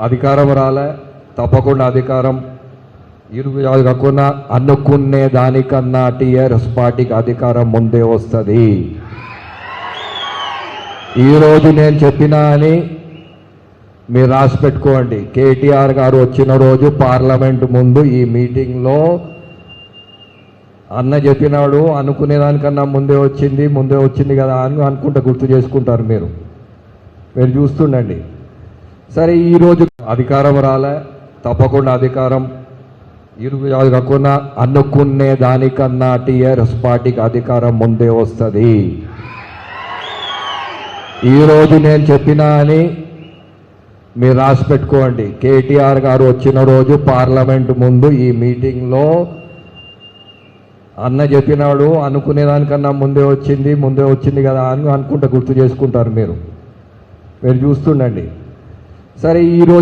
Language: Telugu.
అధికారం రాలే, తప్పకుండా అధికారం ఇరుగు కాకుండా అనుకునే దానికన్నా టీఆర్ఎస్ పార్టీకి అధికారం ముందే వస్తుంది. ఈరోజు నేను చెప్పినా అని మీరు రాసి పెట్టుకోండి. కేటీఆర్ గారు వచ్చిన రోజు పార్లమెంటు ముందు ఈ మీటింగ్లో అన్న చెప్పినాడు, అనుకునేదానికన్నా ముందే వచ్చింది కదా అని అనుకుంటా గుర్తు చేసుకుంటారు మీరు చూస్తుండండి. సరే, ఈరోజు అధికారం రాలే, తప్పకుండా అధికారం ఇరుగు కాకుండా అనుకునే దానికన్నా టీఆర్ఎస్ పార్టీకి అధికారం ముందే వస్తుంది. ఈరోజు నేను చెప్పినా అని మీరు రాసి పెట్టుకోండి. కేటీఆర్ గారు వచ్చిన రోజు పార్లమెంటు ముందు ఈ మీటింగ్లో అన్న చెప్పినాడు, అనుకునేదానికన్నా ముందే వచ్చింది కదా అని అనుకుంటా గుర్తు చేసుకుంటారు మీరు చూస్తుండండి. సరే, ఈరోజు